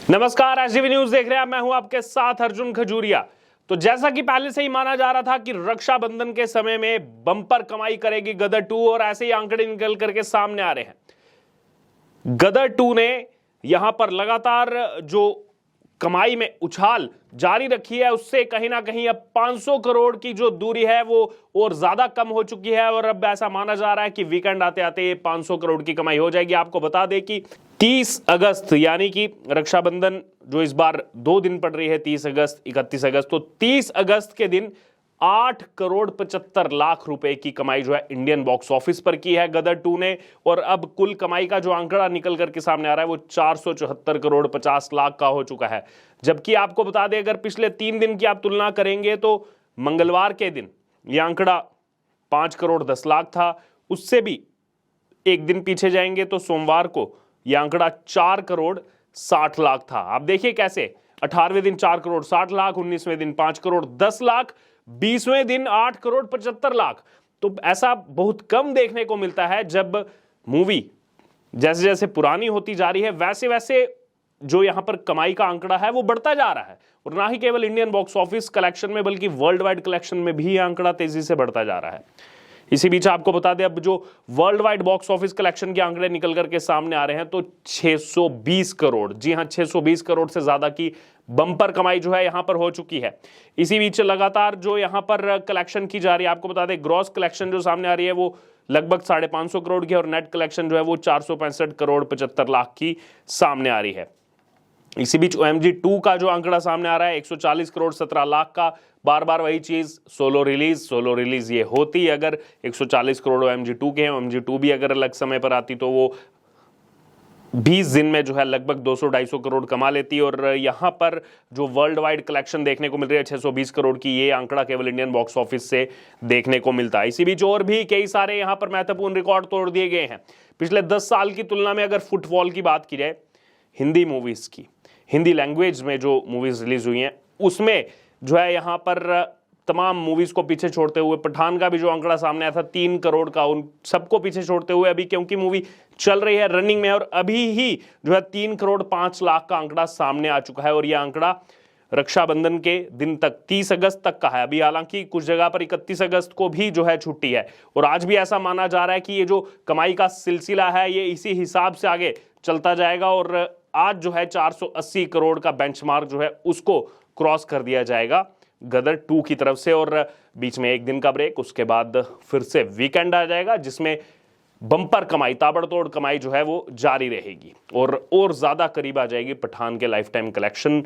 नमस्कार, SDV news देख रहे हैं आप। मैं हूं आपके साथ अर्जुन खजूरिया। तो जैसा कि पहले से ही माना जा रहा था कि रक्षाबंधन के समय में बम्पर कमाई करेगी गदर 2 और ऐसे ही आंकड़े निकल करके सामने आ रहे हैं। गदर 2 ने यहां पर लगातार जो कमाई में उछाल जारी रखी है, उससे कहीं ना कहीं अब 500 करोड़ की जो दूरी है वो और ज्यादा कम हो चुकी है और अब ऐसा माना जा रहा है कि वीकेंड आते आते 500 करोड़ की कमाई हो जाएगी। आपको बता दें कि 30 अगस्त यानी कि रक्षाबंधन जो इस बार 2 दिन पड़ रही है, 30 अगस्त 31 अगस्त, तो 30 अगस्त के दिन 8 करोड़ 75 लाख रुपए की कमाई जो है इंडियन बॉक्स ऑफिस पर की है गदर 2 ने। और अब कुल कमाई का जो आंकड़ा निकल करके सामने आ रहा है वो 474 करोड़ 50 लाख का हो चुका है। जबकि आपको बता दें, अगर पिछले 3 दिन की आप तुलना करेंगे तो मंगलवार के दिन यह आंकड़ा 5 करोड़ 10 लाख था। उससे भी एक दिन पीछे जाएंगे तो सोमवार को यह आंकड़ा 4 करोड़ 60 लाख था। आप देखिए कैसे 18वें दिन 4 करोड़ 60 लाख, 19वें दिन 5 करोड़ 10 लाख, 20वें दिन 8 करोड़ 75 लाख। तो ऐसा बहुत कम देखने को मिलता है। जब मूवी जैसे जैसे पुरानी होती जा रही है वैसे वैसे जो यहां पर कमाई का आंकड़ा है वो बढ़ता जा रहा है। और ना ही केवल इंडियन बॉक्स ऑफिस कलेक्शन में बल्कि वर्ल्ड वाइड कलेक्शन में भी यह आंकड़ा तेजी से बढ़ता जा रहा है। इसी बीच आपको बता दें, अब जो world wide box office collection के आंकड़े निकल करके सामने आ रहे हैं तो 620 करोड़, जी हां 620 करोड़ से ज्यादा की बम्पर कमाई जो है यहां पर हो चुकी है। इसी बीच लगातार जो यहां पर कलेक्शन की जा रही है, आपको बता दें ग्रॉस कलेक्शन जो सामने आ रही है वो लगभग 550 करोड़ की और नेट कलेक्शन जो है वो 465 करोड़ 75 लाख की सामने आ रही है। इसी बीच OMG 2 का जो आंकड़ा सामने आ रहा है 140 करोड़ 17 लाख का। बार बार वही चीज, सोलो रिलीज ये होती अगर 140 करोड़ OMG 2 के हैं। OMG 2 भी अगर अलग समय पर आती तो वो 20 दिन में जो है लगभग 200-250 करोड़ कमा लेती। और यहां पर जो वर्ल्ड वाइड कलेक्शन देखने को मिल रही है 620 करोड़ की, ये आंकड़ा केवल इंडियन बॉक्स ऑफिस से देखने को मिलता है। इसी बीच और भी कई सारे यहां पर महत्वपूर्ण रिकॉर्ड तोड़ दिए गए हैं। पिछले 10 साल की तुलना में अगर फुटफॉल की बात की जाए, हिंदी मूवीज की, हिंदी लैंग्वेज में जो मूवीज रिलीज हुई हैं उसमें जो है यहां पर तमाम मूवीज को पीछे छोड़ते हुए पठान का भी जो आंकड़ा सामने आया था 3 करोड़ का, उन सबको पीछे छोड़ते हुए अभी क्योंकि मूवी चल रही है, रनिंग में, और अभी ही जो है 3 करोड़ 5 लाख का आंकड़ा सामने आ चुका है। और यह आंकड़ा रक्षाबंधन के दिन तक 30 अगस्त तक का है। अभी हालांकि कुछ जगह पर 31 अगस्त को भी जो है छुट्टी है। और आज भी ऐसा माना जा रहा है कि ये जो कमाई का सिलसिला है ये इसी हिसाब से आगे चलता जाएगा और आज जो है 480 करोड़ का बेंचमार्क जो है उसको क्रॉस कर दिया जाएगा गदर 2 की तरफ से। और बीच में एक दिन का ब्रेक, उसके बाद फिर से वीकेंड आ जाएगा जिसमें बम्पर कमाई, ताबड़तोड़ कमाई जो है वो जारी रहेगी और ज्यादा करीब आ जाएगी पठान के लाइफ टाइम कलेक्शन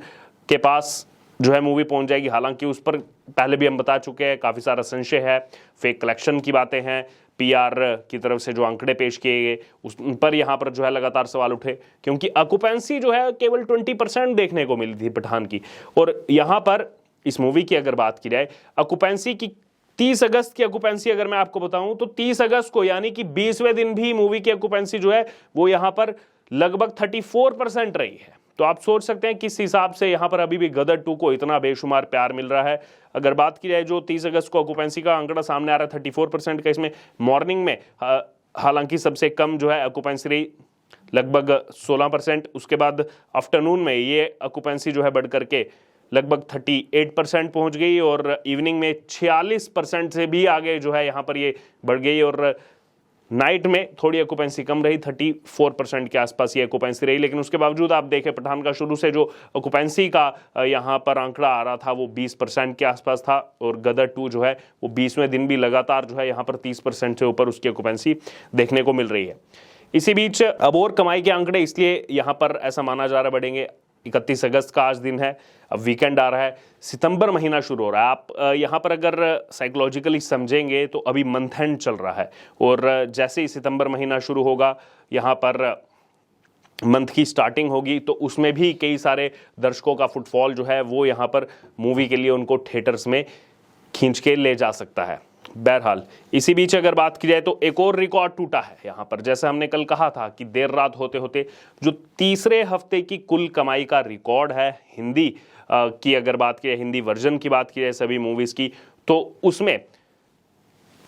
के पास जो है मूवी पहुंच जाएगी। हालांकि उस पर पहले भी हम बता चुके हैं, काफी सारा संशय है, फेक कलेक्शन की बातें हैं, PR की तरफ से जो आंकड़े पेश किए गए उस पर यहां पर जो है लगातार सवाल उठे क्योंकि ऑक्यूपेंसी जो है केवल 20% देखने को मिली थी पठान की। और यहां पर इस मूवी की अगर बात की जाए ऑक्यूपेंसी की, 30 अगस्त की ऑक्यूपेंसी अगर मैं आपको बताऊं तो 30 अगस्त को यानी कि 20वें दिन भी मूवी की ऑक्यूपेंसी जो है वो यहां पर लगभग 34% रही है। तो आप सोच सकते हैं किस हिसाब से यहां पर अभी भी गदर 2 को इतना बेशुमार प्यार मिल रहा है। अगर बात की जाए जो 30 अगस्त को ऑक्यूपेंसी का आंकड़ा सामने आ रहा है 34% का, इसमें मॉर्निंग में हालांकि सबसे कम जो है ऑक्यूपेंसी रही लगभग 16%। उसके बाद आफ्टरनून में ये ऑक्यूपेंसी जो है बढ़ करके लगभग 38% पहुंच गई और इवनिंग में 46% से भी आगे जो है यहां पर ये बढ़ गई। और नाइट में थोड़ी ऑक्यूपेंसी कम रही, 34% के आसपास ये ऑक्यूपेंसी रही। लेकिन उसके बावजूद आप देखें पठान का शुरू से जो ऑक्यूपेंसी का यहाँ पर आंकड़ा आ रहा था वो 20% के आसपास था और गदर 2 जो है वो 20वें दिन भी लगातार जो है यहाँ पर 30% से ऊपर उसकी ऑक्यूपेंसी देखने को मिल रही है। इसी बीच अब और कमाई के आंकड़े इसलिए यहाँ पर ऐसा माना जा रहा बढ़ेंगे। 31 अगस्त का आज दिन है, अब वीकेंड आ रहा है, सितंबर महीना शुरू हो रहा है। आप यहाँ पर अगर साइकोलॉजिकली समझेंगे तो अभी मंथ एंड चल रहा है और जैसे ही सितंबर महीना शुरू होगा यहाँ पर मंथ की स्टार्टिंग होगी तो उसमें भी कई सारे दर्शकों का फुटफॉल जो है वो यहाँ पर मूवी के लिए उनको थिएटर्स में खींच के ले जा सकता है। बहरहाल इसी बीच अगर बात की जाए तो एक और रिकॉर्ड टूटा है यहाँ पर। जैसे हमने कल कहा था कि देर रात होते होते जो तीसरे हफ्ते की कुल कमाई का रिकॉर्ड है हिंदी की अगर बात की जाए, हिंदी वर्जन की बात की जाए सभी मूवीज की, तो उसमें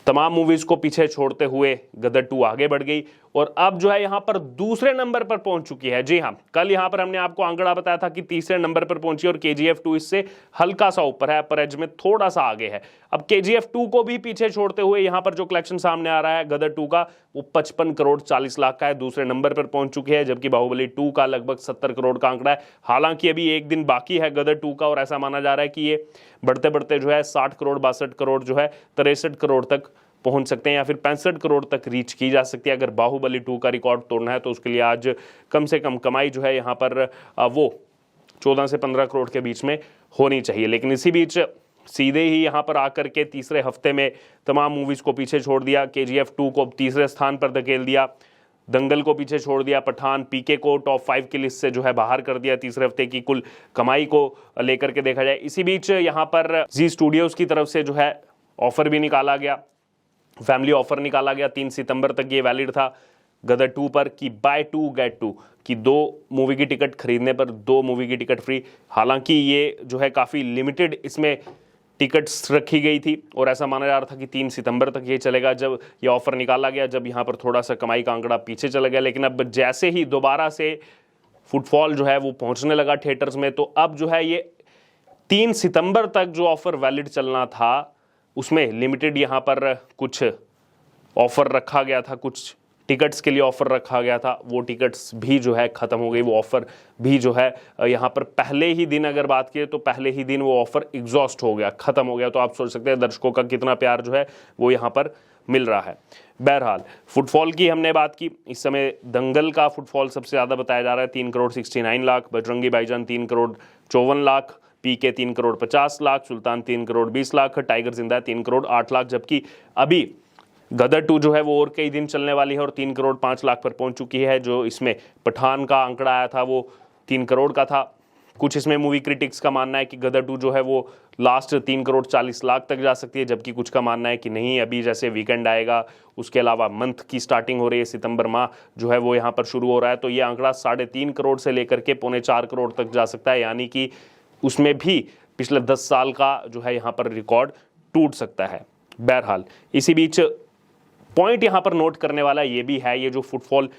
तमाम मूवीज को पीछे छोड़ते हुए गदर 2 आगे बढ़ गई और अब जो है यहां पर दूसरे नंबर पर पहुंच चुकी है। जी हां, कल यहां पर हमने आपको आंकड़ा बताया था कि तीसरे नंबर पर पहुंची और KGF 2 इससे हल्का सा ऊपर है, अपर एज में थोड़ा सा आगे है। अब KGF 2 को भी पीछे छोड़ते हुए यहां पर जो कलेक्शन सामने आ रहा है गदर 2 का, वो 55 करोड़ 40 लाख का है, दूसरे नंबर पर पहुंच चुकी है, जबकि बाहुबली 2 का लगभग 70 करोड़ का आंकड़ा है। हालांकि अभी एक दिन बाकी है गदर 2 का और ऐसा माना जा रहा है कि ये बढ़ते बढ़ते जो है 60 करोड़ 62 करोड़ जो है 63 करोड़ तक पहुंच सकते हैं या फिर 65 करोड़ तक रीच की जा सकती है। अगर बाहुबली 2 का रिकॉर्ड तोड़ना है तो उसके लिए आज कम से कम कमाई जो है यहाँ पर वो 14 से 15 करोड़ के बीच में होनी चाहिए। लेकिन इसी बीच सीधे ही यहाँ पर आकर के तीसरे हफ्ते में तमाम मूवीज को पीछे छोड़ दिया। KGF 2 को तीसरे स्थान पर धकेल दिया, दंगल को पीछे छोड़ दिया, पठान PK को टॉप 5 की लिस्ट से जो है बाहर कर दिया तीसरे हफ्ते की कुल कमाई को लेकर के देखा जाए। इसी बीच यहाँ पर जी स्टूडियोज की तरफ से जो है ऑफर भी निकाला गया, फैमिली ऑफर निकाला गया। 3 सितंबर तक ये वैलिड था गदर 2 पर कि बाय 2 गेट 2 कि 2 मूवी की टिकट खरीदने पर 2 मूवी की टिकट फ्री। हालांकि ये जो है काफ़ी लिमिटेड इसमें टिकट्स रखी गई थी और ऐसा माना जा रहा था कि 3 सितंबर तक ये चलेगा जब ये ऑफर निकाला गया, जब यहाँ पर थोड़ा सा कमाई का आंकड़ा पीछे चला गया। लेकिन अब जैसे ही दोबारा से फुटफॉल जो है वो पहुँचने लगा थिएटर्स में, तो अब जो है ये 3 सितंबर तक जो ऑफर वैलिड चलना था उसमें लिमिटेड यहाँ पर कुछ ऑफर रखा गया था, कुछ टिकट्स के लिए ऑफर रखा गया था, वो टिकट्स भी जो है ख़त्म हो गई, वो ऑफर भी जो है यहाँ पर पहले ही दिन अगर बात की तो पहले ही दिन वो ऑफर एग्जॉस्ट हो गया, ख़त्म हो गया। तो आप सोच सकते हैं दर्शकों का कितना प्यार जो है वो यहाँ पर मिल रहा है। बहरहाल फुटफॉल की हमने बात की, इस समय दंगल का फुटफॉल सबसे ज़्यादा बताया जा रहा है 3 करोड़ 69 लाख, बजरंगी भाईजान 3 करोड़ 54 लाख, PK 3 करोड़ 50 लाख, सुल्तान 3 करोड़ 20 लाख, टाइगर जिंदा 3 करोड़ 8 लाख। जबकि अभी गदर 2 जो है वो और कई दिन चलने वाली है और 3 करोड़ 5 लाख पर पहुंच चुकी है। जो इसमें पठान का आंकड़ा आया था वो 3 करोड़ का था। कुछ इसमें मूवी क्रिटिक्स का मानना है कि गदर 2 जो है वो लास्ट 3 करोड़ 40 लाख तक जा सकती है, जबकि कुछ का मानना है कि नहीं, अभी जैसे वीकेंड आएगा, उसके अलावा मंथ की स्टार्टिंग हो रही है, सितंबर माह जो है वो यहाँ पर शुरू हो रहा है, तो ये आंकड़ा 3.5 करोड़ से लेकर के 3.25 करोड़ तक जा सकता है। यानी कि उसमें भी पिछले 10 साल का जो है यहाँ पर रिकॉर्ड टूट सकता है। बहरहाल इसी बीच पॉइंट यहाँ पर नोट करने वाला ये भी है, ये जो फुटफॉल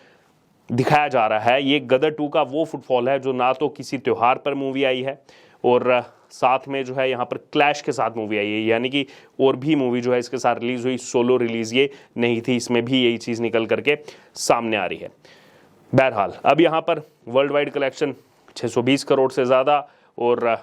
दिखाया जा रहा है ये गदर 2 का वो फुटफॉल है जो ना तो किसी त्यौहार पर मूवी आई है और साथ में जो है यहाँ पर क्लैश के साथ मूवी आई है, यानी कि और भी मूवी जो है इसके साथ रिलीज हुई, सोलो रिलीज ये नहीं थी। इसमें भी यही चीज़ निकल करके सामने आ रही है। बहरहाल अब यहाँ पर वर्ल्ड वाइड कलेक्शन 620 करोड़ से ज़्यादा और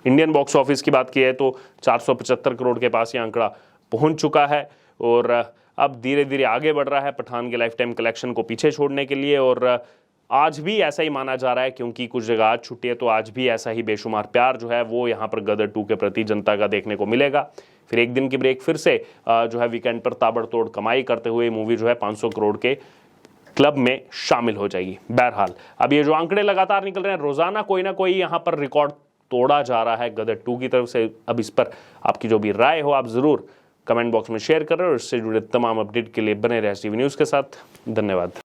इंडियन बॉक्स ऑफिस की बात की है तो 475 करोड़ के पास ये आंकड़ा पहुंच चुका है और अब धीरे धीरे आगे बढ़ रहा है पठान के लाइफ टाइम कलेक्शन को पीछे छोड़ने के लिए। और आज भी ऐसा ही माना जा रहा है, क्योंकि कुछ जगह आज छुट्टी है, तो आज भी ऐसा ही बेशुमार प्यार जो है वो यहाँ पर गदर 2 के प्रति जनता का देखने को मिलेगा। फिर एक दिन की ब्रेक, फिर से जो है वीकेंड पर ताबड़तोड़ कमाई करते हुए मूवी जो है 500 करोड़ के क्लब में शामिल हो जाएगी। बहरहाल अब ये जो आंकड़े लगातार निकल रहे हैं, रोजाना कोई ना कोई यहाँ पर रिकॉर्ड तोड़ा जा रहा है गदर 2 की तरफ से। अब इस पर आपकी जो भी राय हो आप जरूर कमेंट बॉक्स में शेयर करें और इससे जुड़े तमाम अपडेट के लिए बने रहे STV न्यूज़ के साथ। धन्यवाद।